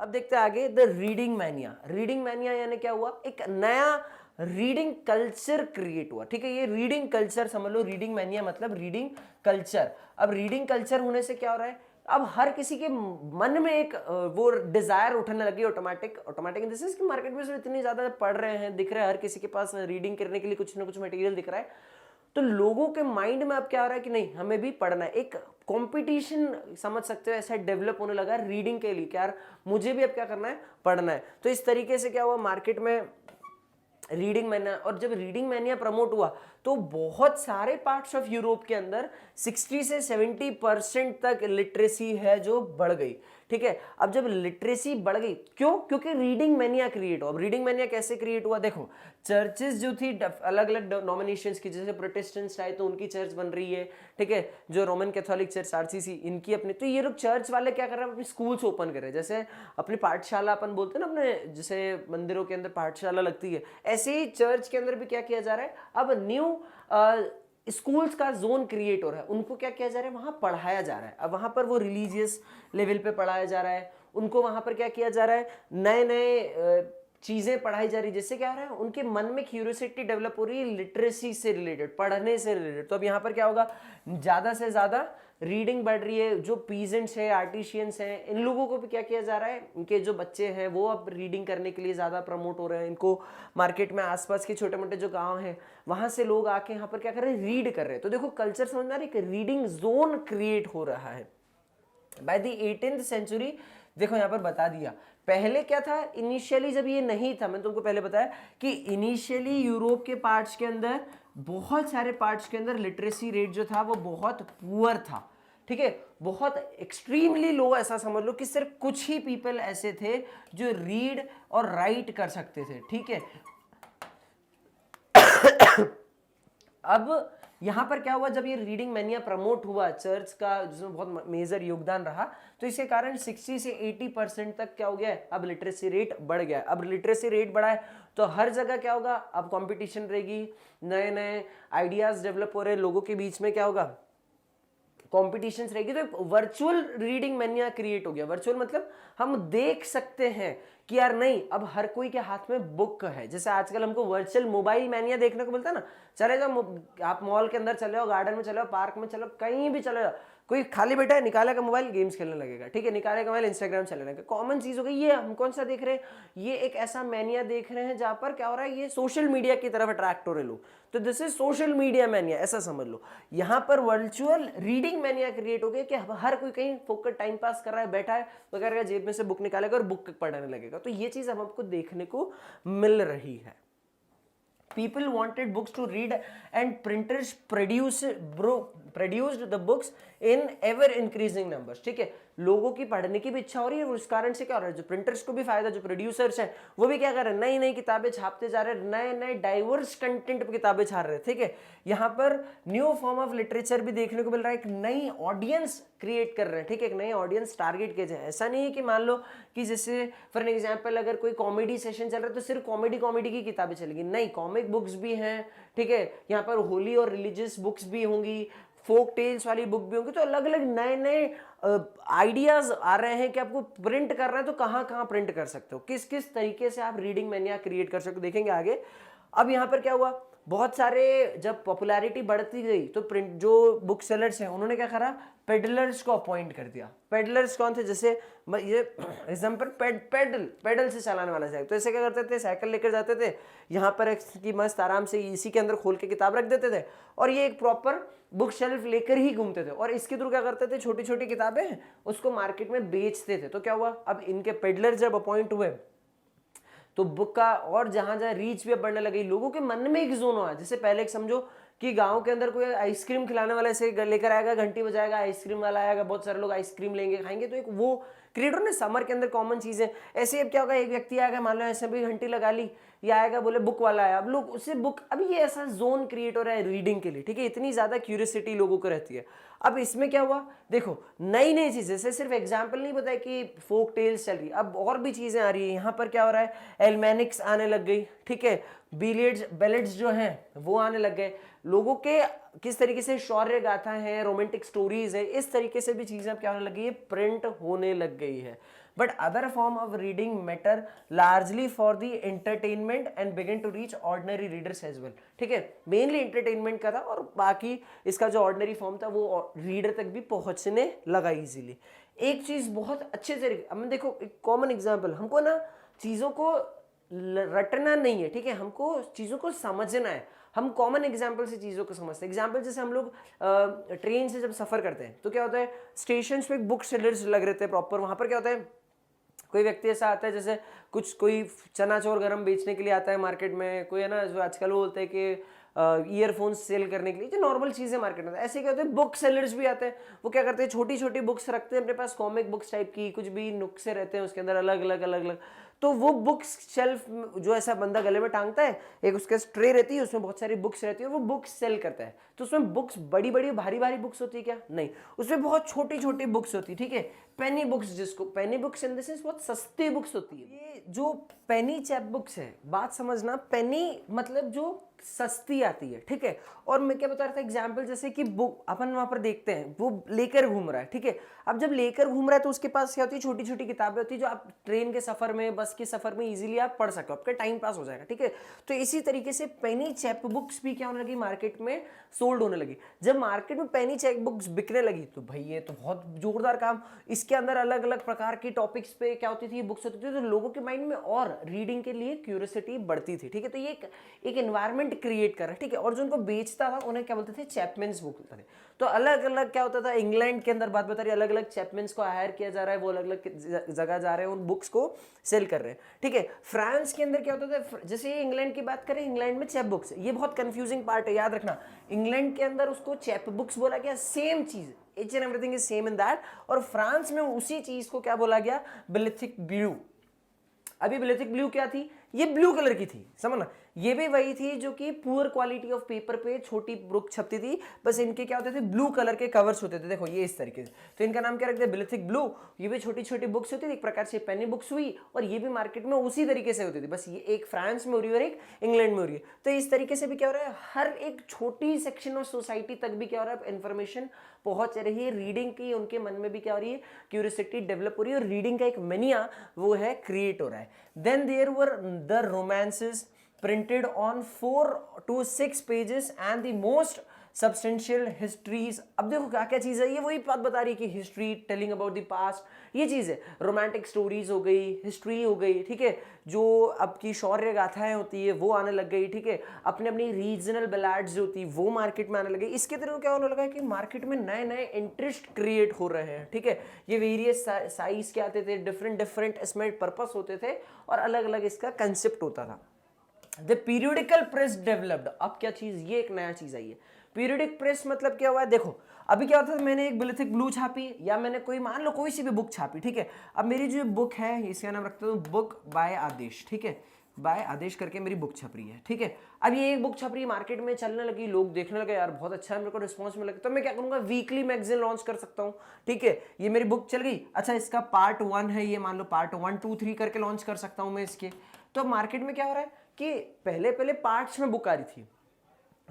अब देखते हैं आगे the reading mania. Reading mania यानी क्या हुआ, एक नया रीडिंग कल्चर क्रिएट हुआ, ठीक है। ये रीडिंग कल्चर समझ लो, रीडिंग मैनिया मतलब रीडिंग कल्चर। अब रीडिंग कल्चर होने से क्या हो रहा है, अब हर किसी के मन में एक वो डिजायर उठने लगी ऑटोमेटिक इन द सेंस कि मार्केट में इतनी ज्यादा पढ़ रहे हैं, दिख रहा है हर किसी के पास रीडिंग करने के लिए कुछ ना कुछ मटेरियल दिख रहा है, तो लोगों के माइंड में अब क्या हो रहा है कि नहीं हमें भी पढ़ना है, एक कंपटीशन समझ सकते हो ऐसा डेवलप होने लगा रीडिंग के लिए कि यार मुझे भी अब क्या करना है, पढ़ना है। तो इस तरीके से क्या हुआ मार्केट में रीडिंग मैनिया, और जब रीडिंग मैनिया प्रमोट हुआ तो बहुत सारे पार्ट्स ऑफ यूरोप के अंदर 60 से 70% तक लिटरेसी है जो बढ़ गई, ठीक है। अब जब लिटरेसी बढ़ गई, क्यों, क्योंकि रीडिंग मैनिया क्रिएट हुआ। अब रीडिंग मैनिया कैसे क्रिएट हुआ, देखो चर्चेस जो थी अलग अलग डिनोमिनेशंस की, जैसे प्रोटेस्टेंट्स आए तो उनकी चर्च बन रही है, ठीक है, जो रोमन कैथोलिक चर्च आरसीसी इनकी अपनी, तो ये लोग चर्च वाले क्या कर रहे हैं, अपने स्कूल्स ओपन कर रहे हैं, जैसे अपनी पाठशाला अपन बोलते हैं ना, अपने जैसे मंदिरों के अंदर पाठशाला लगती है, ऐसे ही चर्च के अंदर भी क्या किया जा रहा है, अब न्यू स्कूल्स का जोन क्रिएट हो रहा है, उनको क्या किया जा रहा है, वहां पढ़ाया जा रहा है। अब वहां पर वो रिलीजियस लेवल पे पढ़ाया जा रहा है, उनको वहां पर क्या किया जा रहा है, नए नए चीजें पढ़ाई जा रही है, जिससे क्या हो रहा है उनके मन में क्यूरियोसिटी डेवलप हो रही है लिटरेसी से रिलेटेड, पढ़ने से रिलेटेड। तो अब यहाँ पर क्या होगा, ज्यादा से ज्यादा रीडिंग बढ़ रही है, जो पीजेंट्स है, आर्टिशियंस हैं, इन लोगों को भी क्या किया जा रहा है, इनके जो बच्चे हैं वो अब रीडिंग करने के लिए ज्यादा प्रमोट हो रहे हैं, इनको मार्केट में आसपास के छोटे मोटे जो गांव हैं वहां से लोग आके यहाँ पर क्या कर रहे हैं, रीड कर रहे हैं। तो देखो कल्चर समझ में आ रही है, रीडिंग जोन क्रिएट हो रहा है बाय द 18th सेंचुरी। देखो यहाँ पर बता दिया, पहले क्या था, इनिशियली जब ये नहीं था, मैंने तुमको पहले बताया कि इनिशियली यूरोप के पार्ट्स के अंदर, बहुत सारे पार्ट्स के अंदर लिटरेसी रेट जो था वो बहुत पुअर था, ठीक है, बहुत एक्सट्रीमली लो, ऐसा समझ लो कि सिर्फ कुछ ही पीपल ऐसे थे जो रीड और राइट कर सकते थे, ठीक है। अब यहां पर क्या हुआ, जब ये रीडिंग मैनिया प्रमोट हुआ चर्च का, जिसमें बहुत मेजर योगदान रहा, तो इसके कारण 60 से 80% तक क्या हो गया है, अब लिटरेसी रेट बढ़ गया है। अब लिटरेसी रेट बढ़ा है तो हर जगह क्या होगा, अब कंपटीशन रहेगी, नए नए आइडियाज डेवलप हो रहे हैं, लोगों के बीच में क्या होगा, कॉम्पिटिशन्स रहेगी, तो वर्चुअल रीडिंग मैनिया क्रिएट हो गया। वर्चुअल मतलब हम देख सकते हैं कि यार नहीं, अब हर कोई के हाथ में बुक है, जैसे आजकल हमको वर्चुअल मोबाइल मैनिया देखने को मिलता है ना, चले जाओ आप मॉल के अंदर चले जाओ, गार्डन में चले जाओ, पार्क में चलो, कहीं भी चले जाओ, कोई खाली बैठा है, निकालेगा मोबाइल, गेम्स खेलने लगेगा, ठीक है, निकालेगा मोबाइल, इंस्टाग्राम चलने लगेगा, कॉमन चीज हो गई। ये हम कौन सा देख रहे हैं, ये एक ऐसा मैनिया देख रहे हैं जहां पर क्या हो रहा है, ये सोशल मीडिया की तरफ अट्रैक्ट हो रहे लोग, तो this is social media mania, ऐसा समझ लो। यहां पर वर्चुअल रीडिंग मैनिया क्रिएट हो गया कि हर कोई कहीं फोकट टाइम पास कर रहा है, बैठा है, तो करेगा जेब में से बुक निकालेगा और बुक पढ़ने लगेगा। तो ये चीज हम आपको देखने को मिल रही है। People wanted books to read and printers produced the books in ever increasing numbers, ठीक है, लोगों की पढ़ने की भी इच्छा हो रही है, और उस कारण से क्या हो रहा है, जो प्रिंटर्स को भी फायदा, जो प्रोड्यूसर्स हैं वो भी क्या कर रहे हैं, नई नई किताबें छापते जा रहे हैं, नए नए डाइवर्स कंटेंट पे किताबें छाप रहे हैं, ठीक है। यहाँ पर न्यू फॉर्म ऑफ लिटरेचर भी देखने को मिल रहा है, एक नई ऑडियंस क्रिएट कर रहे हैं, ठीक है, एक नई ऑडियंस टारगेट किए जाए। ऐसा नहीं है कि मान लो कि जैसे फॉर एन एग्जाम्पल अगर कोई कॉमेडी सेशन चल रहा है तो सिर्फ कॉमेडी की किताबें चलेगी, नहीं, कॉमिक बुक्स भी हैं, ठीक है, यहाँ पर होली और रिलीजियस बुक्स भी होंगी, फोक टेल्स वाली बुक भी होंगी, तो अलग अलग नए नए आइडियाज आ रहे हैं कि आपको प्रिंट कर रहे हैं तो कहाँ कहाँ प्रिंट कर सकते हो, किस किस तरीके से आप रीडिंग मैनिया क्रिएट कर सकते हो, देखेंगे आगे। अब यहाँ पर क्या हुआ, बहुत सारे जब पॉपुलैरिटी बढ़ती गई तो प्रिंट जो बुक सेलर्स हैं उन्होंने क्या करा, पेडलर्स को अपॉइंट कर दिया। पेडलर्स कौन थे, जैसे ये एग्जाम्पल पेडल से चलाने वाला साइकिल, तो ऐसे क्या करते थे, साइकिल लेकर जाते थे, यहाँ पर की मस्त आराम से इसी के अंदर खोल के किताब रख देते थे, और ये एक प्रॉपर बुक शेल्फ लेकर ही घूमते थे, और इसके थ्रू क्या करते थे, छोटी छोटी किताबें हैं उसको मार्केट में बेचते थे। तो क्या हुआ, अब इनके पेडलर जब अपॉइंट हुए तो बुक का और जहां जहां रीच भी बढ़ने लगी, लोगों के मन में एक जोन हुआ, जैसे पहले एक समझो कि गांव के अंदर कोई आइसक्रीम खिलाने वाला ऐसे लेकर आएगा, घंटी बजाएगा, आइसक्रीम वाला आएगा, बहुत सारे लोग आइसक्रीम लेंगे खाएंगे, तो एक वो क्रिएट हो ना, समर के अंदर कॉमन चीजें। ऐसे अब क्या होगा, एक व्यक्ति आएगा, मान लो ऐसे भी घंटी लगा ली, या आएगा बोले बुक वाला आया, अब लोग उससे बुक, अब ये ऐसा जोन क्रिएट हो रहा है रीडिंग के लिए, ठीक है, इतनी ज्यादा क्यूरियोसिटी लोगों को रहती है। अब इसमें क्या हुआ, देखो नई नई चीजें, जैसे सिर्फ एग्जाम्पल नहीं बताया कि फोक टेल्स चल रही, अब और भी चीजें आ रही है। यहाँ पर क्या हो रहा है, एल्मेनिक्स आने लग गई, ठीक है, बैलेट्स जो हैं वो आने लग गए, लोगों के किस तरीके से शौर्य गाथा है, रोमांटिक स्टोरीज है, इस तरीके से भी चीजें अब क्या होने लगी है, प्रिंट होने लग गई है। but other form of reading matter largely for the entertainment and begin to reach ordinary readers as well. ठीक है, मेनली एंटरटेनमेंट का था और बाकी इसका जो ऑर्डिनरी फॉर्म था वो रीडर तक भी पहुंचने लगा इजीली. एक चीज बहुत अच्छे से अब देखो, एक कॉमन एग्जांपल, हमको ना चीजों को रटना नहीं है, ठीक है, हमको चीजों को समझना है. हम कॉमन एग्जाम्पल से चीज़ों को समझते हैं. एग्जाम्पल जैसे हम लोग ट्रेन से जब सफ़र करते हैं तो क्या होता है, स्टेशन पे बुक सेलर्स लग रहते हैं प्रॉपर. वहाँ पर क्या होता है, कोई व्यक्ति ऐसा आता है जैसे कुछ कोई चना चोर गरम बेचने के लिए आता है मार्केट में, कोई है ना जो आजकल वो बोलते हैं कि ईयरफोन्स सेल करने के लिए, जो नॉर्मल चीज़ें मार्केट में. ऐसे क्या होते हैं, बुक सेलर्स भी आते हैं. वो क्या करते हैं, छोटी छोटी बुक्स रखते हैं अपने पास, कॉमिक बुक्स टाइप की, कुछ भी नुस्खे रहते हैं उसके अंदर अलग अलग. तो वो बुक्स शेल्फ जो ऐसा बंदा गले में टांगता है, एक उसके ट्रे रहती है, उसमें बहुत सारी बुक्स रहती है और वो बुक्स सेल करता है. तो उसमें बुक्स बड़ी बड़ी भारी भारी बुक्स होती है क्या? नहीं, उसमें बहुत छोटी छोटी बुक्स होती है. ठीक है, पेनी बुक्स, जिसको पेनी बुक्स इन द सेंस बहुत सस्ती बुक्स होती है. ये जो पेनी चैप बुक्स है, बात समझना, पेनी मतलब जो सस्ती आती है. ठीक है, और मैं क्या बता रहा था एग्जाम्पल, जैसे कि बुक अपन वहां पर देखते हैं वो लेकर घूम रहा है. ठीक है, अब जब लेकर घूम रहा है तो उसके पास क्या होती है, छोटी छोटी किताबें होती है जो आप ट्रेन के सफर में, बस के सफर में इजीली आप पढ़ सकते हो, आपका टाइम पास हो जाएगा. ठीक है, तो इसी तरीके से पेनी चैप बुक्स भी क्या होने लगी, मार्केट में सोल्ड होने लगी. जब मार्केट में पेनी चैप बुक्स बिकने लगी तो भाई ये तो बहुत जोरदार काम. इसके अंदर अलग अलग प्रकार की टॉपिक्स पे क्या होती थी, बुक्स होती थी, तो लोगों के माइंड में और रीडिंग के लिए क्यूरियोसिटी बढ़ती थी. ठीक है, तो ये एक एनवायरमेंट क्रिएट कर रहा है. ठीक है, और जो उनको बेचता था उन्हें क्या बोलते थे, चैपमैन्स बुक बोलते थे. तो अलग अलग क्या होता था, इंग्लैंड के अंदर बात बता रही, अलग अलग चैपमैन्स को हायर किया जा रहा है, वो अलग अलग जगह जा रहे हैं, उन बुक्स को सेल कर रहे हैं. ठीक है, फ्रांस के अंदर क्या होता था, जैसे ये इंग्लैंड की बात करें, इंग्लैंड में चैप बुक्स, ये बहुत कंफ्यूजिंग पार्ट है, याद रखना. इंग्लैंड के अंदर उसको चैप बुक्स बोला गया, सेम चीज, each and everything is same in that. और फ्रांस में उसी चीज को क्या बोला गया, बिलिथिक ब्लू. अभी बिलिथिक ब्लू क्या थी, ये ब्लू कलर की थी, समझना. ये भी वही थी जो कि पुअर क्वालिटी ऑफ पेपर पे छोटी बुक छपती थी, बस इनके क्या होते थे, ब्लू कलर के कवर्स होते थे. देखो ये इस तरीके से, तो इनका नाम क्या रखते हैं, बिलिथिक ब्लू. ये भी छोटी छोटी बुक्स होती थी, एक प्रकार से पेनी बुक्स हुई, और ये भी मार्केट में उसी तरीके से होती थी, बस ये एक फ्रांस में हो रही है और एक इंग्लैंड में हो रही है. तो इस तरीके से भी क्या हो रहा है, हर एक छोटी सेक्शन ऑफ सोसाइटी तक भी क्या हो रहा है, इन्फॉर्मेशन पहुंच रही है. रीडिंग की उनके मन में भी क्या हो रही है, क्यूरियोसिटी डेवलप हो रही है, और रीडिंग का एक मनिया वो है क्रिएट हो रहा है. Then there were the romances printed on 4 to 6 pages and the most substantial histories. अब देखो क्या क्या चीज़ है, ये वही बात बता रही है कि history, telling about the past, ये चीज़ है. रोमांटिक स्टोरीज हो गई, हिस्ट्री हो गई. ठीक है, जो अब की शौर्य गाथाएं होती है वो आने लग गई. ठीक है, अपने अपनी रीजनल बैलाड्स जो होती है वो मार्केट में आने लगे. इसके तरह क्या होने लगा कि मार्केट में नए नए इंटरेस्ट क्रिएट हो रहे हैं. ठीक है, ये वेरियस साइज के आते थे, डिफरेंट डिफरेंट इसमें पर्पस होते थे और अलग अलग इसका कंसेप्ट होता था. The periodical press developed. अब क्या चीज, ये एक नया चीज आई है. पीरियोडिक प्रेस मतलब क्या हुआ है, देखो अभी क्या होता है, मैंने एक बिलिथिक ब्लू छापी, या मैंने कोई मान लो कोई सी भी बुक छापी. ठीक है, अब मेरी जो बुक है इसका नाम रखता हूँ बुक बाय आदेश. ठीक है, बाय आदेश करके मेरी बुक छप रही है. ठीक है, अब ये एक बुक छप रही है, मार्केट में चलने लगी, लोग देखने लगे, यार बहुत अच्छा है, मेरे को रिस्पॉन्स मिल लगा, तो मैं क्या करूंगा, वीकली मैगजीन लॉन्च कर सकता हूँ. ठीक है, ये मेरी बुक चल गई, अच्छा इसका पार्ट 1 है, ये मान लो पार्ट 1 2 3 करके लॉन्च कर सकता हूँ मैं इसके. तो मार्केट में क्या हो रहा है कि पहले पहले पार्ट्स में बुक आ रही थी,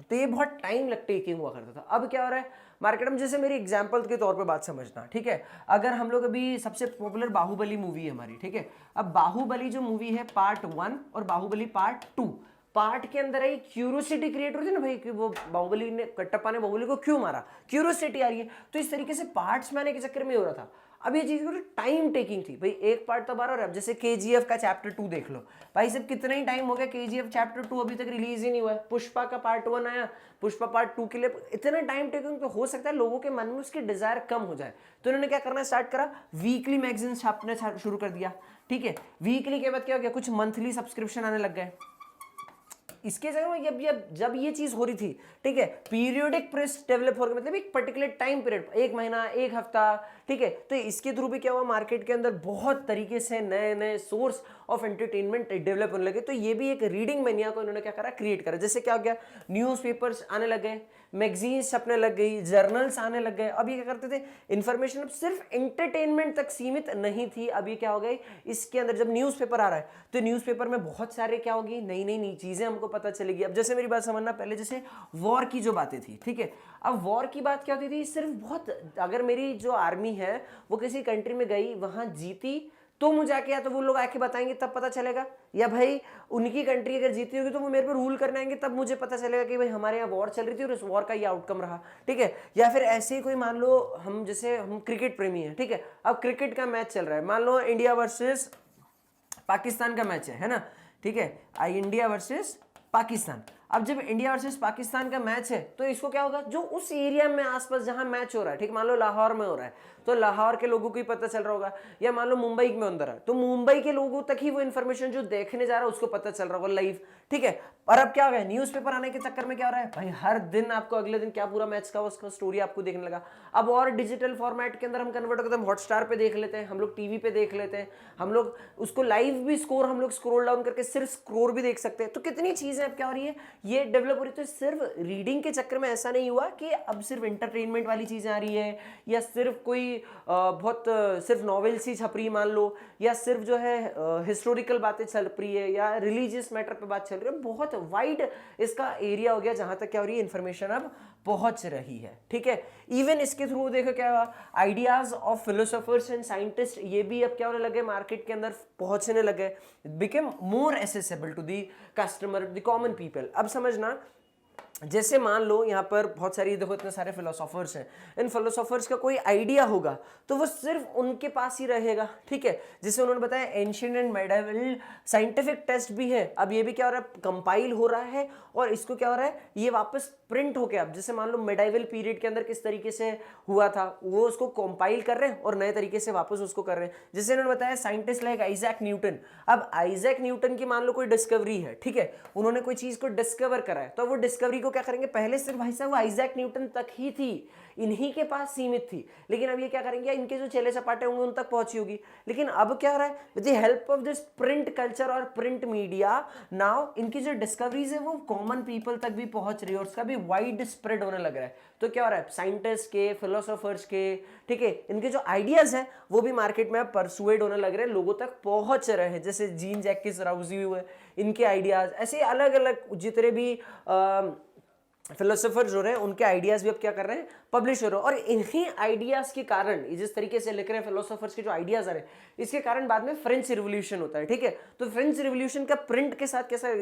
तो ये बहुत टाइम टेकिंग हुआ करता था. अब क्या हो रहा है मार्केट में, जैसे मेरी एग्जांपल के तौर पे बात समझना. ठीक है, अगर हम लोग अभी सबसे पॉपुलर बाहुबली मूवी है हमारी. ठीक है, अब बाहुबली जो मूवी है पार्ट 1 और बाहुबली पार्ट 2, पार्ट के अंदर आई क्यूरियोसिटी क्रिएट हो रही है ना भाई, कि वो बाहुबली ने, कटप्पा ने बाहुबली को क्यों मारा, क्यूरियोसिटी आ रही है. तो इस तरीके से पार्ट्स में आने के चक्कर में हो रहा था. अब ये चीज टाइम टेकिंग थी भाई, एक पार्ट तब आ रहा है. अब जैसे KGF का चैप्टर 2 देख लो भाई, सब कितना ही टाइम हो गया, KGF चैप्टर 2 अभी तक रिलीज ही नहीं हुआ है. पुष्पा का पार्ट 1 आया, पुष्पा पार्ट 2 के लिए इतना टाइम टेकिंग, तो हो सकता है लोगों के मन में उसकी डिजायर कम हो जाए. तो उन्होंने क्या करना स्टार्ट करा, वीकली मैगजीन छापने शुरू कर दिया. ठीक है, वीकली के बाद क्या हो गया, कुछ मंथली सब्सक्रिप्शन आने लग गए. इसके जगह में जब ये चीज हो रही थी, ठीक है, पीरियोडिक प्रेस डेवलप हो रहा, मतलब एक पर्टिकुलर टाइम पीरियड, एक महीना, एक हफ्ता. ठीक है, तो इसके थ्रू भी क्या हुआ, मार्केट के अंदर बहुत तरीके से नए नए सोर्स ऑफ एंटरटेनमेंट डेवलप होने लगे. तो ये भी एक रीडिंग मैनिया को इन्होंने क्या करा, क्रिएट करा. जैसे क्या हो गया, न्यूज़पेपर्स आने लग गए, मैगजीन्स छपने लग गई, जर्नल्स आने लग गए. अब ये क्या करते थे, इन्फॉर्मेशन अब सिर्फ एंटरटेनमेंट तक सीमित नहीं थी. अब ये क्या हो गई, इसके अंदर जब न्यूज़पेपर आ रहा है तो न्यूज़पेपर में बहुत सारे क्या होगी, नई नई चीजें हमको पता चलेगी. अब जैसे मेरी बात समझना, पहले जैसे वॉर की जो बातें थी. ठीक है, अब वॉर की बात क्या होती थी, सिर्फ बहुत, अगर मेरी जो आर्मी है वो किसी कंट्री में गई, वहां जीती, तो मुझे आके या तो वो लोग आके बताएंगे तब पता चलेगा, या भाई उनकी कंट्री अगर जीती होगी तो वो मेरे पे रूल करने आएंगे तब मुझे पता चलेगा कि भाई हमारे यहाँ वॉर चल रही थी और उस वॉर का ये आउटकम रहा, ठीक है। या फिर ऐसे ही कोई मान लो हम जैसे हम क्रिकेट प्रेमी हैं, ठीक है, अब क्रिकेट का मैच चल रहा है, मान लो इंडिया वर्सेस पाकिस्तान का मैच है ना, ठीक है, इंडिया वर्सेस पाकिस्तान। अब जब इंडिया वर्सेस पाकिस्तान का मैच है तो इसको क्या होगा, जो उस एरिया में आसपास जहां मैच हो रहा है, ठीक, मान लो लाहौर में हो रहा है तो लाहौर के लोगों को ही पता चल रहा होगा, या मान लो मुंबई में अंदर है तो मुंबई के लोगों तक ही वो इन्फॉर्मेशन जो देखने जा रहा है उसको पता चल रहा होगा लाइव, ठीक है। और अब क्या हो गया, न्यूज़पेपर आने के चक्कर में क्या हो रहा है भाई, हर दिन आपको अगले दिन क्या पूरा मैच का उसका स्टोरी आपको देखने लगा। अब और डिजिटल फॉर्मेट के अंदर हम कन्वर्ट करते हैं, हॉटस्टार पे देख लेते हैं, हम लोग टीवी पे देख लेते हैं, हम लोग उसको लाइव भी स्कोर हम लोग स्क्रॉल डाउन करके सिर्फ स्कोर भी देख सकते हैं। तो कितनी चीजें अब क्या हो रही है, ये डेवलप हो रही है। तो सिर्फ रीडिंग के चक्कर में ऐसा नहीं हुआ कि अब सिर्फ एंटरटेनमेंट वाली चीजें आ रही है, या सिर्फ कोई बहुत सिर्फ नॉवेल्स ही छप रही है मान लो, या सिर्फ जो है हिस्टोरिकल बातें चल रही है, या रिलीजियस मैटर पे बात चल रही है। बहुत वाइड इसका एरिया हो गया जहां तक क्या हो रही है, इंफॉर्मेशन अब पहुंच रही है, ठीक है। इवन इसके थ्रू देखो क्या हुआ, ideas of philosophers and scientist ये भी अब क्या होने लगे, मार्केट के अंदर पहुंचने लगे, became more accessible to the customer, the common people. अब समझना, जैसे मान लो यहाँ पर बहुत सारी देखो इतने सारे फिलोसोफर्स हैं, इन फिलोसोफर्स का कोई आइडिया होगा तो वो सिर्फ उनके पास ही रहेगा, ठीक है। जैसे उन्होंने बताया ancient and medieval scientific test भी है, अब ये भी क्या हो रहा है, कंपाइल हो रहा है और इसको क्या हो रहा है, ये वापस प्रिंट होके, अब जैसे मान लो मेडिवल पीरियड के अंदर किस तरीके से हुआ था वो उसको कंपाइल कर रहे हैं और नए तरीके से वापस उसको कर रहे हैं। जैसे इन्होंने बताया साइंटिस्ट लाइक आइजैक न्यूटन, अब आइजैक न्यूटन की मान लो कोई डिस्कवरी है, ठीक है, उन्होंने कोई चीज को डिस्कवर करा है तो वो डिस्कवरी को क्या करेंगे, पहले सिर्फ भाई साहब वो आइजैक न्यूटन तक ही थी, इन्हीं के पास सीमित थी, लेकिन अब ये क्या करेंगे, इनके जो चेले चपाटे होंगे उन तक पहुंची होगी। लेकिन अब क्या हो रहा है, with the help of this print culture और प्रिंट मीडिया, नाउ इनकी जो डिस्कवरीज है वो कॉमन पीपल तक भी पहुंच रही है और उसका भी वाइड स्प्रेड होने लग रहा है। तो क्या हो रहा है, साइंटिस्ट के, फिलोसोफर्स के, ठीक है, इनके जो आइडियाज हैं वो भी मार्केट में परसुएड होने लग रहे हैं, लोगों तक पहुंच रहे हैं। जैसे जीन जैकिस राउजी हुए, इनके आइडियाज, ऐसे अलग अलग जितने भी फिलोसोफर जो रहे हैं उनके आइडियाज भी अब क्या कर रहे हैं, पब्लिश हो रहे हैं। और इन्हीं आइडियाज के कारण, जिस तरीके से लिख रहे हैं फिलोसोफर्स के जो आइडियाज आ रहे हैं, इसके कारण बाद में फ्रेंच रिवॉल्यूशन होता है, ठीक है। तो फ्रेंच रिवॉल्यूशन का प्रिंट के साथ कैसा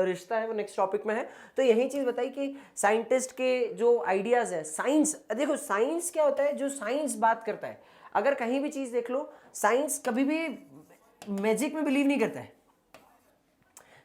रिश्ता है वो नेक्स्ट टॉपिक में है। तो यही चीज बताई कि साइंटिस्ट के जो आइडियाज है, साइंस, देखो साइंस क्या होता है, जो साइंस बात करता है, अगर कहीं भी चीज देख लो, साइंस कभी भी मैजिक में बिलीव नहीं करता है।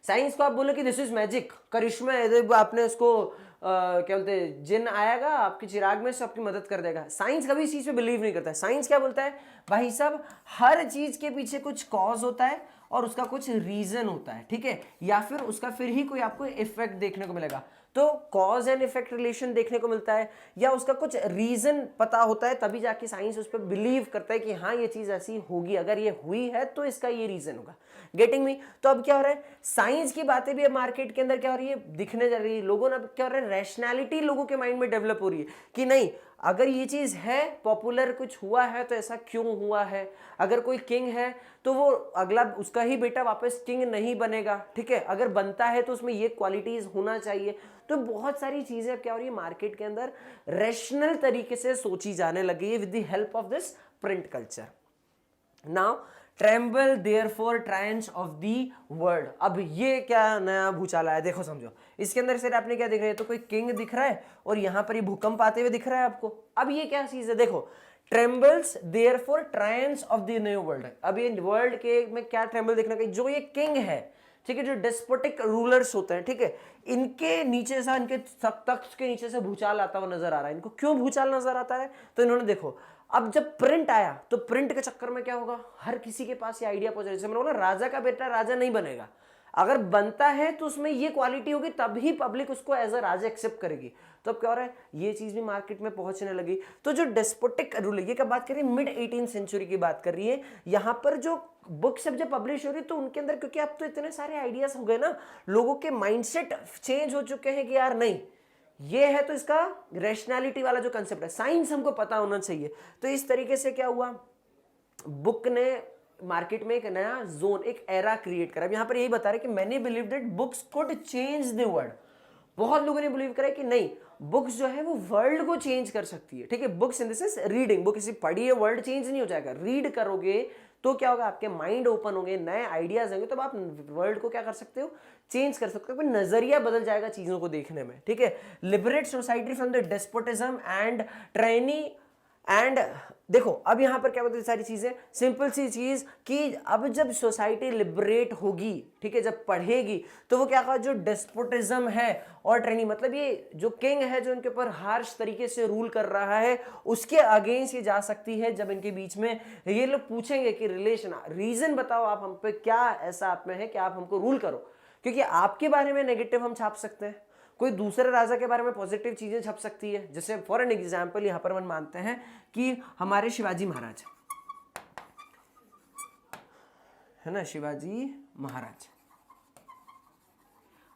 साइंस को आप बोलो कि दिस इज मैजिक, करिश्मा है, आपने उसको क्या बोलते हैं, जिन आएगा आपके चिराग में से आपकी मदद कर देगा। साइंस कभी इस चीज पे बिलीव नहीं करता है। साइंस क्या बोलता है, भाई साहब हर चीज के पीछे कुछ कॉज होता है और उसका कुछ रीजन होता है, ठीक है, या फिर उसका फिर ही कोई आपको इफेक्ट देखने को मिलेगा। तो कॉज एंड इफेक्ट रिलेशन देखने को मिलता है या उसका कुछ रीजन पता होता है, तभी जाके साइंस उस पर बिलीव करता है कि हाँ ये चीज ऐसी होगी, अगर ये हुई है तो इसका ये रीजन होगा। Getting me? तो अब क्या हो रहा है, साइंस की बातें भी अब मार्केट के अंदर क्या हो रही है, दिखने जा रही है। लोगों ने अब क्या हो रहा है, रैशनैलिटी लोगों के माइंड में डेवलप हो रही है कि नहीं, अगर ये चीज है, पॉपुलर कुछ हुआ है तो ऐसा क्यों हुआ है। अगर कोई किंग है तो वो अगला उसका ही बेटा वापस किंग नहीं बनेगा, ठीक है, अगर बनता है तो उसमें ये क्वालिटीज होना चाहिए। तो बहुत सारी चीजें अब क्या हो रही है, मार्केट के अंदर रैशनल तरीके से सोची जाने लगी है with the help of this print culture. Now tremble therefore Triumph of the world. अब ये क्या नया भूचाल आया, देखो समझो, इसके अंदर सिर्फ आपने क्या दिख रहा है, तो कोई किंग दिख रहा है और यहाँ पर ये भूकंप आते हुए दिख रहा है आपको। अब ये क्या चीज है, देखो, trembles therefore Triumph of the new world. अब ये वर्ल्ड के में क्या ट्रेम्बल देखने का, जो ये किंग है, ठीक है, जो डेस्पोटिक रूलर्स होते हैं, ठीक है, इनके नीचे से, इनके तख्त के नीचे से भूचाल आता हुआ नजर आ रहा है। इनको क्यों भूचाल नजर आता है, तो इन्होंने देखो, अब जब प्रिंट आया तो प्रिंट के चक्कर में क्या होगा, हर किसी के पास ये आइडिया पहुंच रहा है। जैसे मैंने बोला, राजा का बेटा राजा नहीं बनेगा, अगर बनता है तो उसमें ये क्वालिटी होगी तभी पब्लिक उसको एज अ राजा एक्सेप्ट करेगी। तो अब क्या हो रहा है, ये चीज भी मार्केट में पहुंचने लगी। तो जो डेस्पोटिक रूल, ये क्या बात कर रही है, मिड 18वीं सेंचुरी की बात कर रही है। यहां पर जो बुक्स सब जब पब्लिश हो रही है तो उनके अंदर, क्योंकि अब तो इतने सारे आइडियाज हो गए ना, लोगों के माइंडसेट चेंज हो चुके हैं कि यार नहीं, ये है तो इसका रैशनैलिटी वाला जो कंसेप्ट है, साइंस हमको पता होना चाहिए। तो इस तरीके से क्या हुआ, बुक ने मार्केट में एक नया जोन, एक एरा क्रिएट करा। यहां पर यही बता रहे कि many believe that books could change the world. बहुत लोगों ने बिलीव करा कि नहीं, बुक्स जो है वो वर्ल्ड को चेंज कर सकती है, ठीक है। Books in the sense reading, book किसी पढ़ी है वर्ल्ड चेंज नहीं हो जाएगा, रीड करोगे तो क्या होगा, आपके माइंड ओपन होंगे, नए आइडियाज होंगे, तो आप वर्ल्ड को क्या कर सकते हो, चेंज कर सकते हो, नजरिया बदल जाएगा चीजों को देखने में, ठीक है। Liberate society from the despotism and trainee and देखो अब यहां पर क्या बताती सारी चीजें, सिंपल सी चीज कि अब जब सोसाइटी लिबरेट होगी, ठीक है, जब पढ़ेगी तो वो क्या कहा, जो डेस्पोटिज्म है और ट्रेनी मतलब ये जो किंग है जो इनके ऊपर हार्श तरीके से रूल कर रहा है, उसके अगेंस्ट ये जा सकती है जब इनके बीच में ये लोग पूछेंगे कि रिलेशन, रीजन बताओ आप हम पे, क्या ऐसा आप में है कि आप हमको रूल करो, क्योंकि आपके बारे में नेगेटिव हम छाप सकते हैं, कोई दूसरे राजा के बारे में पॉजिटिव चीजें छप सकती है। जैसे फॉर एन एग्जाम्पल यहां पर हम मानते हैं कि हमारे शिवाजी महाराज है ना, शिवाजी महाराज,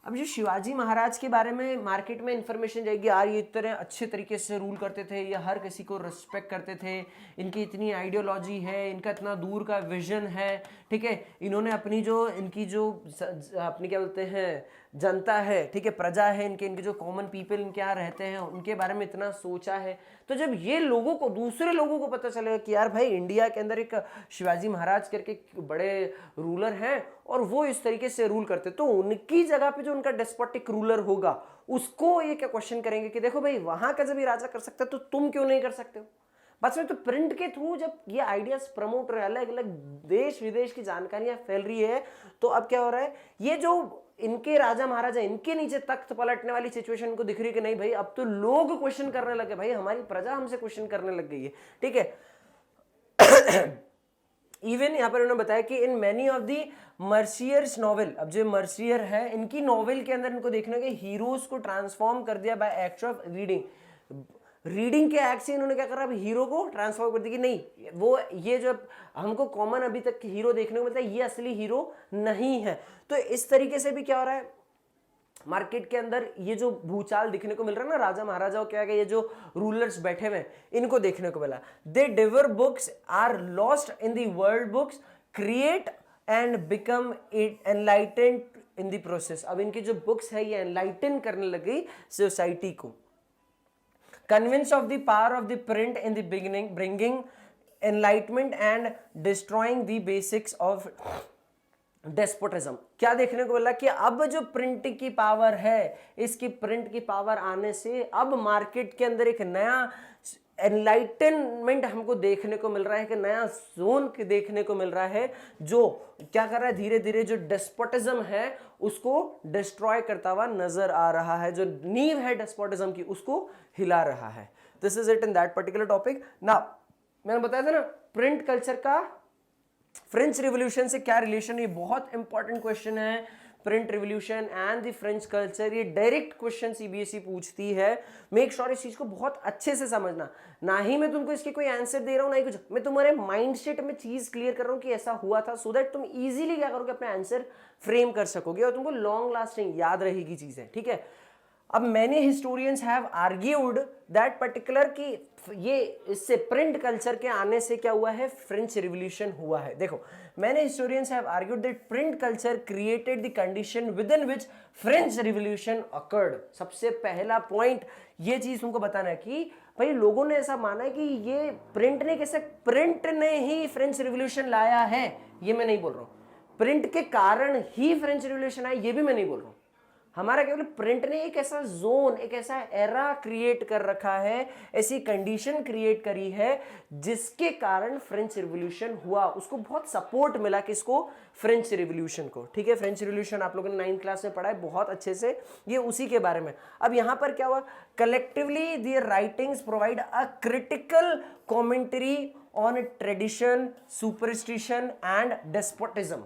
अब जो शिवाजी महाराज के बारे में मार्केट में इंफॉर्मेशन जाएगी, यार ये इतने अच्छे तरीके से रूल करते थे, ये हर किसी को रिस्पेक्ट करते थे, इनकी इतनी आइडियोलॉजी है, इनका इतना दूर का विजन है, ठीक है, इन्होंने अपनी जो इनकी जो अपनी क्या बोलते हैं जनता है, ठीक है, प्रजा है, इनके जो कॉमन पीपल इनके यहाँ रहते हैं उनके बारे में इतना सोचा है। तो जब ये लोगों को, दूसरे लोगों को पता चलेगा कि यार भाई इंडिया के अंदर एक शिवाजी महाराज करके बड़े रूलर हैं और वो इस तरीके से रूल करते, तो उनकी जगह पे जो उनका डेस्पोटिक रूलर होगा उसको ये क्या क्वेश्चन करेंगे कि देखो भाई वहां का जब ये राजा कर सकता है तो तुम क्यों नहीं कर सकते हो। बस में तो प्रिंट के थ्रू जब ये आइडियाज प्रमोट रहे, अलग अलग देश विदेश की जानकारियां फैल रही है, तो अब क्या हो रहा है, ये जो इनके राजा महाराजा इनके नीचे तख्त पलटने वाली सिचुएशन को दिख रही है कि नहीं भाई अब तो लोग क्वेश्चन करने लगे, भाई हमारी प्रजा हमसे क्वेश्चन करने लग गई है, ठीक है। इवन यहां पर उन्होंने बताया कि in many of the Mercier's novel, अब जो मर्सियर है इनकी नॉवेल के अंदर इनको देखने के हीरोज को ट्रांसफॉर्म कर दिया bye act of reading, reading के एक्ट से इन्होंने क्या करा, हीरो को ट्रांसफॉर्म कर दिया कि नहीं वो ये जो हमको कॉमन अभी तक हीरो देखने को मिलता है ये असली हीरो नहीं है। तो इस तरीके से भी क्या हो रहा है मार्केट के अंदर, ये जो भूचाल दिखने को मिल रहा है ना, राजा महाराजाओं के आगे ये जो रूलर्स बैठे हुए इनको देखने को मिला। They devour books are lost in the world books, create and become enlightened in the process. अब इनकी जो बुक्स है ये एनलाइटन करने लगी सोसाइटी को। Convinced of the power of the print in the beginning, bringing enlightenment and destroying the basics of despotism। क्या देखने को मिला कि अब जो प्रिंट की पावर है, इसकी प्रिंट की पावर आने से अब मार्केट के अंदर एक नया एनलाइटनमेंट हमको देखने को मिल रहा है, कि नया जोन देखने को मिल रहा है जो क्या कर रहा है, धीरे धीरे जो डेस्पोटिज्म है उसको डिस्ट्रॉय करता हुआ नजर आ रहा है, जो नींव है डेस्पोटिज्म की उसको हिला रहा है। This is it in that particular topic. Now मैंने बताया था ना प्रिंट कल्चर का फ्रेंच रिवॉल्यूशन से क्या रिलेशन, ये बहुत इंपॉर्टेंट क्वेश्चन है। Print revolution and the French culture, ये डायरेक्ट क्वेश्चन सीबीएसई पूछती है। मेक श्योर इस चीज को बहुत अच्छे से समझना, ना ही मैं तुमको इसके कोई आंसर दे रहा हूं, ना ही कुछ, मैं तुम्हारे माइंडसेट में चीज क्लियर कर रहा हूं कि ऐसा हुआ था, सो दैट तुम इजीली क्या करोगे अपने आंसर फ्रेम कर सकोगे और तुमको लॉन्ग लास्टिंग याद रहेगी चीजें, ठीक है। अब many historians have argued that particular कि ये इससे प्रिंट कल्चर के आने से क्या हुआ है, फ्रेंच रिवॉल्यूशन हुआ है। देखो many historians have argued that print culture created the condition with in which French revolution occurred. सबसे पहला पॉइंट ये चीज तुमको बताना है कि भाई लोगों ने ऐसा माना है कि ये प्रिंट ने कैसे, प्रिंट ने ही फ्रेंच रिवॉल्यूशन लाया है, ये मैं नहीं बोल रहा हूं। प्रिंट के कारण ही फ्रेंच रिवॉल्यूशन आया, ये भी मैं नहीं बोल रहा हूं। हमारा केवल प्रिंट ने एक ऐसा जोन, एक ऐसा एरा क्रिएट कर रखा है, ऐसी कंडीशन क्रिएट करी है जिसके कारण फ्रेंच रिवॉल्यूशन हुआ, उसको बहुत सपोर्ट मिला किसको, फ्रेंच रिवॉल्यूशन को, ठीक है। फ्रेंच रिवॉल्यूशन आप लोगों ने 9th क्लास में पढ़ा है बहुत अच्छे से, ये उसी के बारे में। अब यहां पर क्या हुआ, collectively their writings provide a critical commentary on tradition, superstition and despotism.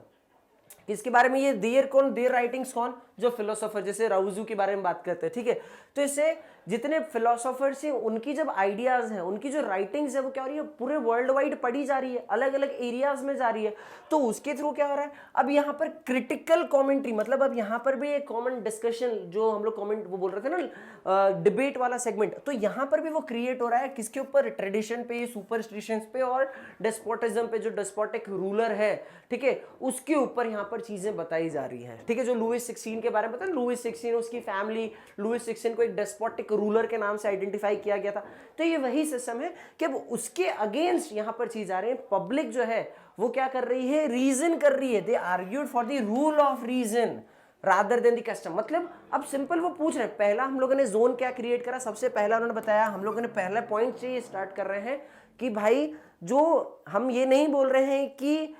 किसके बारे में ये देयर कौन, देयर राइटिंग्स कौन, जो फिलोसोफर, जैसे राउजू के बारे में बात करते हैं, ठीक है। तो इससे जितने फिलोसोफर्स हैं उनकी जब आइडियाज हैं, उनकी जो राइटिंग्स है वो क्या हो रही है, पूरे वर्ल्ड वाइड पढ़ी जा रही है, अलग अलग एरियाज में जा रही है, तो उसके थ्रू क्या हो रहा है, अब यहाँ पर क्रिटिकल कॉमेंट्री, मतलब अब यहाँ पर भी एक कॉमन डिस्कशन, जो हम लोग कॉमेंट वो बोल रहे थे ना डिबेट वाला सेगमेंट, तो यहाँ पर भी वो क्रिएट हो रहा है किसके ऊपर, ट्रेडिशन पे, सुपरस्टिशंस पे और डेस्पोटिज्म पे, जो डेस्पोटिक रूलर है, ठीक है, उसके ऊपर यहाँ पर चीजें बताई जा रही है, ठीक है। जो लुइस 16 के बारे में पता है, लुइस 16, उसकी फैमिली, लुइस 16 को एक डेस्पोटिक रूलर के नाम से आइडेंटिफाई किया गया था। तो ये वही सिस्टम है कि अब उसके अगेंस्ट यहां पर चीज आ रही है, पब्लिक जो है वो क्या कर रही है, रीजन कर रही है, they argued for the rule of reason rather than the custom. मतलब अब सिंपल वो पूछ रहे हैं, पहला हम लोगों ने जोन क्या क्रिएट करा, सबसे पहला उन्होंने बताया, हम लोगों ने पहला पॉइंट से ये स्टार्ट कर रहे हैं कि भाई जो हम ये नहीं बोल रहे हैं कि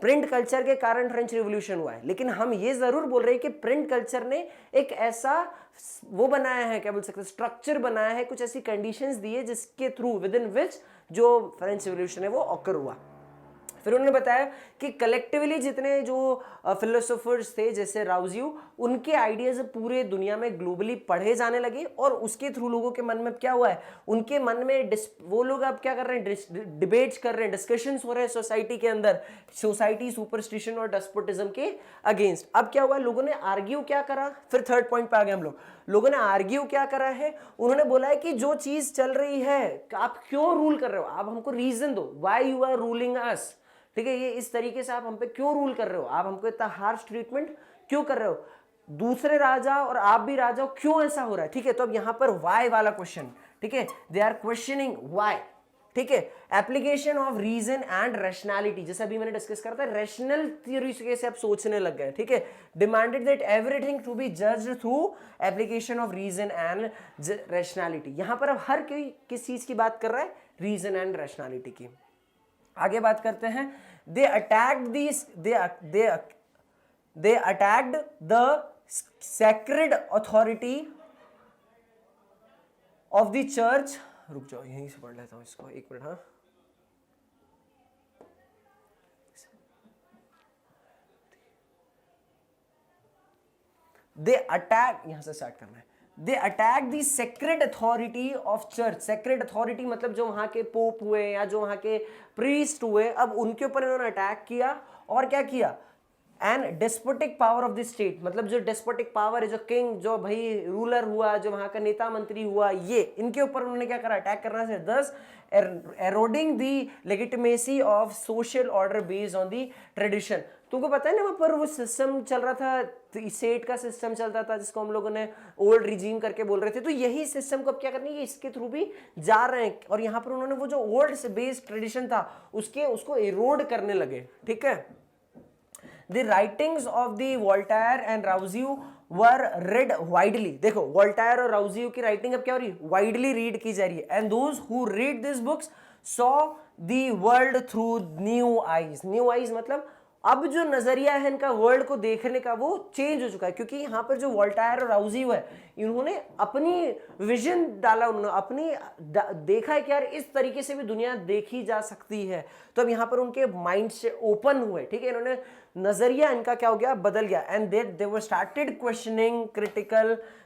प्रिंट कल्चर के कारण फ्रेंच रिवॉल्यूशन हुआ है, लेकिन हम ये जरूर बोल रहे हैं कि प्रिंट कल्चर ने एक ऐसा वो बनाया है, क्या बोल सकते हैं, स्ट्रक्चर बनाया है, कुछ ऐसी कंडीशंस दी है जिसके थ्रू विद इन विच जो फ्रेंच रिवॉल्यूशन है वो ऑकर हुआ। फिर उन्होंने बताया कि कलेक्टिवली जितने जो फिलोसोफर्स थे जैसे राउजियो, उनके आइडियाज पूरे दुनिया में ग्लोबली पढ़े जाने लगे और उसके थ्रू लोगों के मन में क्या हुआ है, उनके मन में वो लोग अब क्या कर रहे हैं, डिबेट्स कर रहे हैं, डिस्कशंस हो रहे हैं सोसाइटी के अंदर, सोसाइटी सुपरस्टिशन और डेस्पोटिज्म के अगेंस्ट। अब क्या हुआ, लोगों ने आर्ग्यू क्या करा, फिर थर्ड पॉइंट पे आ गए हम लोग, लोगों ने आर्ग्यू क्या करा है, उन्होंने बोला है कि जो चीज चल रही है आप क्यों रूल कर रहे हो, आप हमको रीजन दो, व्हाई यू आर रूलिंग अस, ठीक है, ये इस तरीके से आप हम पे क्यों रूल कर रहे हो, आप हमको इतना हार्श ट्रीटमेंट क्यों कर रहे हो, दूसरे राजा और आप भी राजा हो, क्यों ऐसा हो रहा है, ठीक है। तो अब यहां पर वाई वाला क्वेश्चन, ठीक है, दे आर क्वेश्चनिंग वाई, ठीक है। Application of reason and rationality, जैसे अभी मैंने डिस्कस करा था, रैशनल थ्योरी से आप सोचने लग गए, ठीक है। Demanded that everything to be judged through application of reason and rationality. यहां पर अब हर कोई किस चीज की बात कर रहा है, रीजन एंड रैशनैलिटी की। आगे बात करते हैं, they attacked the sacred authority of the church। रुक जाओ यहीं से पढ़ लेता हूं इसको, एक मिनट, हाँ। they attack, यहां से स्टार्ट करना है, they attack the sacred authority of church। sacred authority मतलब जो वहां के पोप हुए या जो वहां के प्रीस्ट हुए, अब उनके ऊपर इन्होंने अटैक किया और क्या किया, and despotic power of the state, मतलब जो डेस्पोटिक पावर है, जो किंग, जो भाई रूलर हुआ, जो वहां का नेता मंत्री हुआ, ये इनके ऊपर उन्होंने क्या करा, अटैक करना से, thus eroding the legitimacy of social order based on the tradition. तुमको पता है ना वहां पर वो सिस्टम चल रहा था, सेट का सिस्टम चलता था जिसको हम लोगों ने ओल्ड रिजीम करके बोल रहे थे, तो यही सिस्टम को अब क्या करनी है, इसके थ्रू भी जा रहे हैं और यहां पर उन्होंने वो जो ओल्ड से बेस्ड ट्रेडिशन था उसको एरोड करने लगे, ठीक है। The writings of the Voltaire and Rousseau were read widely। देखो वोल्टायर और राउजियो की राइटिंग अब क्या हो रही है, वाइडली रीड की जा रही है, and those who read this books saw the world through new eyes. New eyes मतलब अब जो नजरिया है इनका वर्ल्ड को देखने का वो चेंज हो चुका है, क्योंकि यहाँ पर जो वोल्टायर और राउजियो है इन्होंने अपनी विजन डाला, उन्होंने अपनी देखा है कि यार इस तरीके से भी दुनिया देखी जा सकती है, तो अब यहाँ पर उनके माइंड से ओपन हुए, ठीक है, इन्होंने नजरिया इनका क्या हो गया, बदल गया, and they were started questioning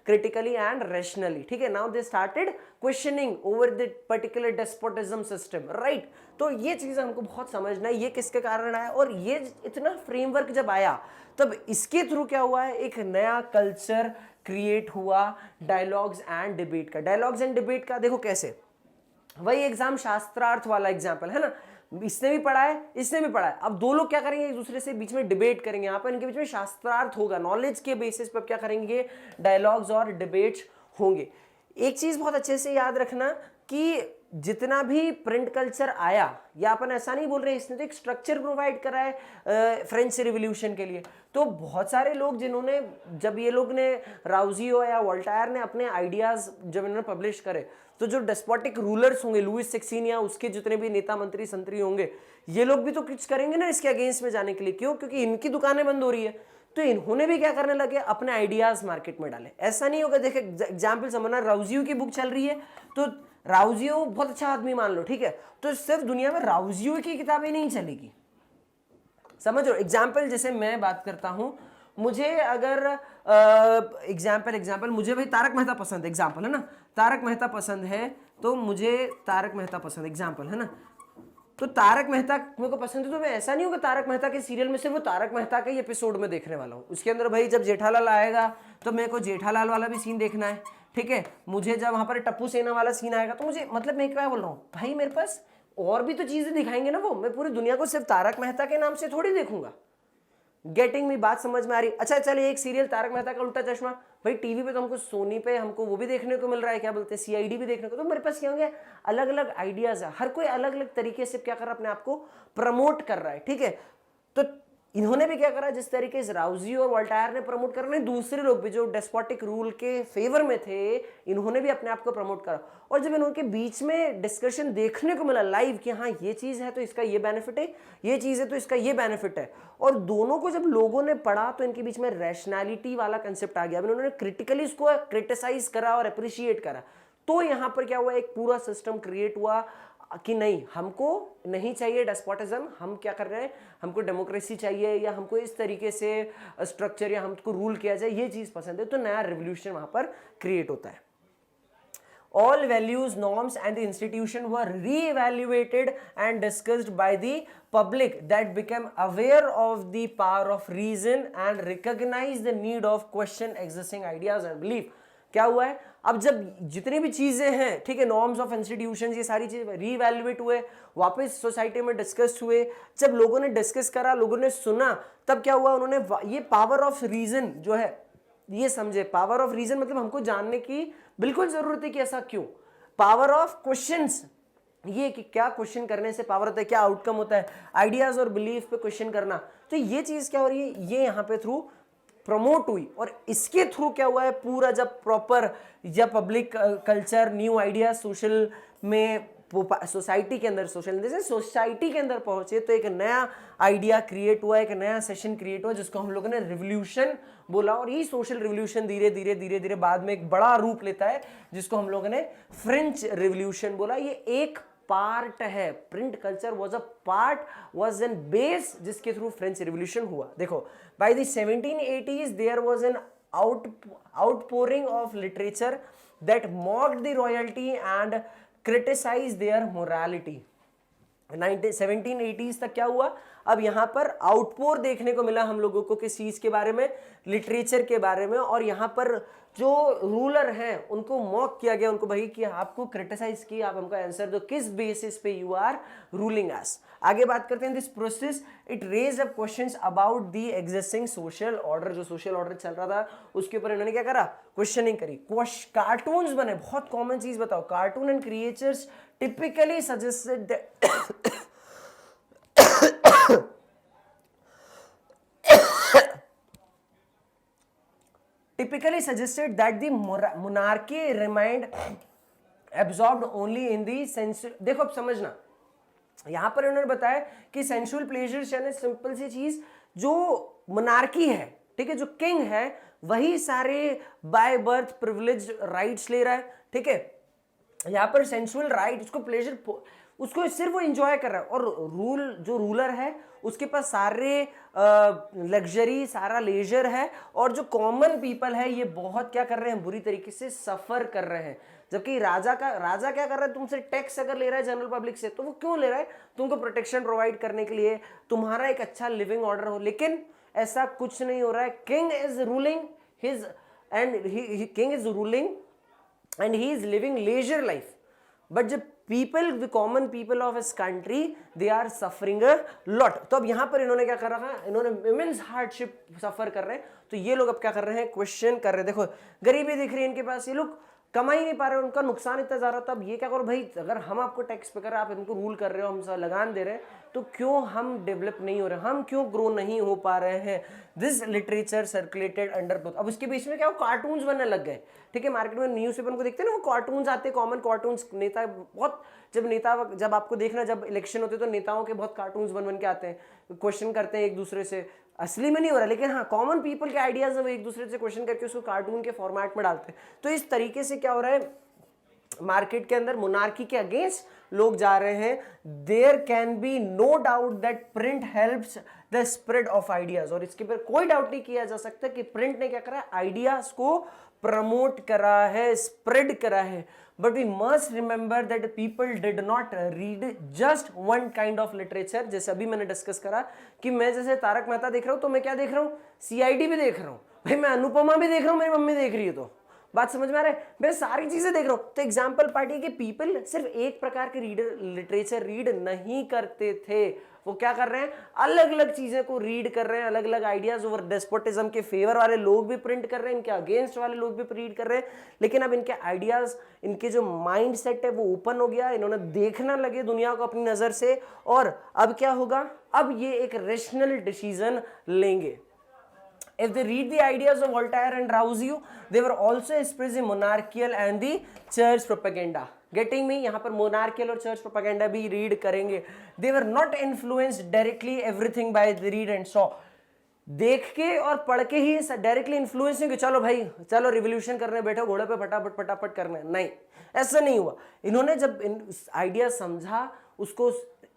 critically and rationally, ठीक है। Now they started questioning over the particular despotism system, right. तो ये चीज हमको बहुत समझना है, ये किसके कारण आया, और ये इतना फ्रेमवर्क जब आया तब इसके थ्रू क्या हुआ है, एक नया कल्चर क्रिएट हुआ डायलॉग्स एंड डिबेट का। डायलॉग्स एंड डिबेट का देखो कैसे, वही एग्जाम शास्त्रार्थ वाला एग्जाम्पल है ना, इसने भी पढ़ा है इसने भी पढ़ा है, अब दो लोग क्या करेंगे, एक दूसरे से बीच में डिबेट करेंगे, यहाँ पर इनके बीच में शास्त्रार्थ होगा, नॉलेज के बेसिस पर क्या करेंगे, डायलॉग्स और डिबेट्स होंगे। एक चीज बहुत अच्छे से याद रखना कि जितना भी प्रिंट कल्चर आया, या अपन ऐसा नहीं बोल रहे, इसने तो एक स्ट्रक्चर प्रोवाइड करा है फ्रेंच रिवॉल्यूशन के लिए। तो बहुत सारे लोग जिन्होंने, जब ये लोग ने, राउजियो या वोल्टायर ने अपने आइडियाज जब इन्होंने पब्लिश करे, तो जो डेस्पोटिक रूलर्स होंगे, लुइस 16 या उसके जितने भी नेता मंत्री संतरी होंगे, ये लोग भी तो कुछ करेंगे ना इसके अगेंस्ट में जाने के लिए, क्यों, क्योंकि इनकी दुकानें बंद हो रही है, तो इन्होंने भी क्या करने लगे, अपने आइडियाज मार्केट में डाले। ऐसा नहीं होगा, देखे एग्जाम्पल समझना, राउजियो की बुक चल रही है तो राउजियो बहुत अच्छा आदमी मान लो, ठीक है, तो सिर्फ दुनिया में राउजियो की किताबें नहीं चलेगी, समझ लो। एग्जाम्पल जैसे मैं बात करता हूं, मुझे अगर एग्जाम्पल मुझे भाई तारक मेहता पसंद है, एग्जाम्पल है ना, तारक मेहता पसंद है, तो मुझे तारक मेहता पसंद, एग्जाम्पल है ना, तो तारक मेहता मेरे को पसंद है, तो मैं ऐसा नहीं होगा तारक मेहता के सीरियल में सिर्फ वो तारक मेहता के ही एपिसोड में देखने वाला हूँ, उसके अंदर भाई जब जेठालाल आएगा तो मेरे को जेठालाल वाला भी सीन देखना है, ठीक है। मुझे जब वहां पर टप्पू सेना वाला सीन आएगा तो मुझे, मतलब मैं क्या बोल रहा हूँ भाई, मेरे पास और भी तो चीजें दिखाएंगे ना वो, मैं पूरी दुनिया को सिर्फ तारक मेहता के नाम से थोड़ी देखूंगा, गेटिंग मी, बात समझ में आ रही? अच्छा चलिए, एक सीरियल तारक मेहता का उल्टा चश्मा, भाई टीवी पे तो हमको सोनी पे हमको वो भी देखने को मिल रहा है, क्या बोलते हैं, सीआईडी भी देखने को, तो मेरे पास क्या होंगे, अलग अलग आइडियाज है, हर कोई अलग अलग तरीके से क्या कर रहा है, अपने आप को प्रमोट कर रहा है, ठीक है। तो इन्होंने भी क्या करा, जिस तरीके से राउजी और वोल्टायर ने प्रमोट करा, नहीं दूसरे लोग भी जो डेस्पोटिक रूल के फेवर में थे, इन्होंने भी अपने आप को प्रमोट करा। और जब इनके बीच में डिस्कशन देखने को मिला लाइव कि हाँ ये चीज है तो इसका ये बेनिफिट है, ये चीज है तो इसका ये बेनिफिट है, और दोनों को जब लोगों ने पढ़ा तो इनके बीच में रैशनैलिटी वाला कंसेप्ट आ गया। अब इन्होंने क्रिटिकली इसको क्रिटिसाइज करा और अप्रिशिएट करा, तो यहां पर क्या हुआ, एक पूरा सिस्टम क्रिएट हुआ कि नहीं, हमको नहीं चाहिए डेस्पोटिज्म, हम क्या कर रहे हैं, हमको डेमोक्रेसी चाहिए, या हमको इस तरीके से स्ट्रक्चर या हमको रूल किया जाए, ये चीज पसंद है, तो नया रिवोल्यूशन वहां पर क्रिएट होता है। All values, norms and the institution were re-evaluated and discussed by the public that became aware of the power of reason and recognized the need of question existing ideas and belief। क्या हुआ है, अब जब जितनी भी चीजें हैं, ठीक है, नॉर्म्स ऑफ इंस्टीट्यूशंस, ये सारी चीजें रीवैल्यूएट हुए, वापस सोसाइटी में डिस्कस हुए, जब लोगों ने डिस्कस करा, लोगों ने सुना, तब क्या हुआ, उन्होंने ये पावर ऑफ रीजन जो है ये समझे। पावर ऑफ रीजन मतलब हमको जानने की बिल्कुल जरूरत है कि ऐसा क्यों। पावर ऑफ क्वेश्चंस, ये कि क्या क्वेश्चन करने से पावर होता है, क्या आउटकम होता है, आइडियाज और बिलीफ पे क्वेश्चन करना, तो ये चीज क्या हो रही है, ये यहाँ पे थ्रू प्रमोट हुई। और इसके थ्रू क्या हुआ है, पूरा जब प्रॉपर जब public culture, new idea social में, सोसाइटी के अंदर, सोसाइटी के अंदर पहुंचे, तो एक नया आइडिया क्रिएट हुआ, एक नया सेशन क्रिएट हुआ, जिसको हम लोगों ने रिवोल्यूशन बोला। और ये सोशल रिवोल्यूशन धीरे धीरे धीरे धीरे बाद में एक बड़ा रूप लेता है, जिसको हम लोगों ने फ्रेंच रिवोल्यूशन बोला। ये एक पार्ट है, print culture was a part, was an base, जिसके थ्रू फ्रेंच रिवोल्यूशन हुआ। देखो, by the 1780s there was an outpouring of literature that mocked the royalty and criticized their morality। 1780s तक क्या हुआ, अब यहां पर आउटपोर देखने को मिला हम लोगों को किस चीज के बारे में, लिटरेचर के बारे में। और यहां पर जो रूलर हैं उनको मॉक किया गया, उनको भाई कि आपको क्रिटिसाइज किया, आप हमको आंसर दो, किस बेसिस पे यू आर रूलिंग अस। आगे बात करते हैं, this process it raise up questions about the existing social order. जो सोशल ऑर्डर चल रहा था उसके ऊपर इन्होंने क्या करा, क्वेश्चनिंग करी। कार्टून्स बने, बहुत कॉमन चीज बताओ, cartoon and creatures typically suggested typically suggested that the monarchy remained absorbed only in the sensual। देखो अब समझना, यहां पर उन्होंने बताया कि सेंसुअल प्लेजर्स यानी सिंपल सी चीज, जो मोनार्की है, ठीक है, जो किंग है, वही सारे बाय बर्थ प्रिविलेज राइट्स ले रहा है, ठीक है। यहां पर सेंसुअल राइट, उसको प्लेजर, उसको सिर्फ वो एंजॉय कर रहा है, और जो रूलर है उसके पास सारे लग्जरी, सारा लेजर है, और जो कॉमन पीपल है ये बहुत क्या कर रहे हैं, बुरी तरीके से सफर कर रहे हैं। जबकि राजा क्या कर रहा है, तुमसे टैक्स अगर ले रहा है जनरल पब्लिक से, तो वो क्यों ले रहा है, तुमको प्रोटेक्शन प्रोवाइड करने के लिए, तुम्हारा एक अच्छा लिविंग ऑर्डर हो। लेकिन ऐसा कुछ नहीं हो रहा है। King is ruling his and he is living leisure life, but जब people, the common people of his country, they are suffering a lot. तो अब यहां पर इन्होंने क्या कर रखा है, इन्होंने इमेंस हार्डशिप सफर कर रहे हैं, तो ये लोग अब क्या कर रहे हैं, क्वेश्चन कर रहे हैं। देखो गरीबी दिख रही है इनके पास, ये लोग कमा ही नहीं पा रहे, उनका नुकसान इतना ज्यादा। तो अब ये क्या करो भाई, अगर हम आपको टैक्स पे कर रहे हैं, आप इनको रूल कर रहे हो, हम लगान दे रहे हैं, तो क्यों हम डेवलप नहीं हो रहे, हम क्यों ग्रो नहीं हो पा रहे हैं। This literature circulated under both. अब उसके बीच में क्या, कार्टून्स बनने लग गए, ठीक है। मार्केट में न्यूज़ पेपर को देखते हैं ना, वो कार्टून्स आते हैं, कॉमन कार्टून्स। नेता बहुत, जब आपको देखना, जब इलेक्शन होते हैं तो नेताओं के बहुत कार्टून्स बन के आते हैं, क्वेश्चन करते हैं एक दूसरे से। असली में नहीं हो रहा, लेकिन हाँ कॉमन पीपल के आइडियाज है, वो एक दूसरे से क्वेश्चन करके उसको कार्टून के फॉर्मेट में डालते हैं। तो इस तरीके से क्या हो रहा है, मार्केट के अंदर मोनार्की के अगेंस्ट लोग जा रहे हैं। There can be no doubt that print helps the spread of ideas. और इसके पर कोई डाउट नहीं किया जा सकता कि प्रिंट ने क्या करा है, आइडियाज को प्रमोट करा है, स्प्रेड करा है। But we must remember that people did not read just one kind of literature. जैसे अभी मैंने डिस्कस करा कि मैं जैसे तारक मेहता देख रहा हूं, तो मैं क्या देख रहा हूं, सीआईडी भी देख रहा हूं, भाई मैं अनुपमा भी देख रहा हूं, मेरी मम्मी देख रही है, तो बात समझ में आ रहा है, मैं सारी चीजें देख रहा हूं। तो एग्जाम्पल पार्टी के पीपल सिर्फ एक प्रकार के रीडर लिटरेचर रीड नहीं करते थे, वो क्या कर रहे हैं, अलग अलग चीजें को रीड कर रहे हैं, अलग अलग आइडियाज ओवर डेस्पोटिज्म के फेवर वाले लोग भी प्रिंट कर रहे हैं, इनके अगेंस्ट वाले लोग भी रीड कर रहे हैं, लेकिन अब इनके आइडियाज, इनके जो माइंड सेट है वो ओपन हो गया, इन्होंने देखना लगे दुनिया को अपनी नजर से, और अब क्या होगा, अब ये एक रेशनल डिसीजन लेंगे. If they read the ideas of Voltaire and Rousseau, they were also expressing monarchical and the church propaganda. Getting me? यहाँ पर monarchical और church propaganda भी read करेंगे. They were not influenced directly everything by the read and saw. देख के और पढ़ के ही डायरेक्टली इन्फ्लुएंस नहीं कि चलो भाई चलो रिवोल्यूशन करने बैठो घोड़े पे फटाफट फटाफट करने, नहीं, ऐसा नहीं हुआ. इन्होंने जब आइडिया समझा, उसको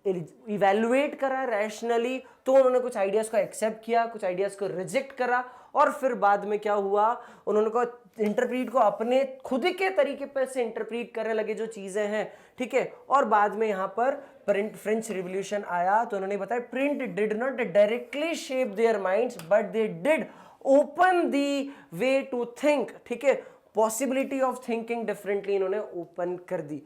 इवेल्युएट करा रैशनली, तो उन्होंने कुछ आइडियाज को एक्सेप्ट किया, कुछ आइडियाज को रिजेक्ट करा, और फिर बाद में क्या हुआ, उन्होंने को इंटरप्रीट को अपने खुद के तरीके पर से इंटरप्रीट करने लगे जो चीजें हैं, ठीक है. और बाद में यहाँ पर फ्रेंच रिवॉल्यूशन आया, तो उन्होंने बताया print did not directly shape their minds but they did open the way to think, ठीक है. पॉसिबिलिटी ऑफ थिंकिंग डिफरेंटली इन्होंने ओपन कर दी.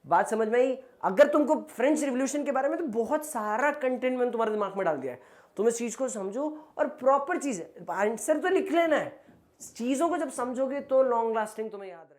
बात समझ में आई? अगर तुमको फ्रेंच रिवॉल्यूशन के बारे में तो बहुत सारा कंटेंट मैंने तुम्हारे दिमाग में डाल दिया है, तुम इस चीज को समझो और प्रॉपर चीज है, आंसर तो लिख लेना है, चीजों को जब समझोगे तो लॉन्ग लास्टिंग तुम्हें याद रहे.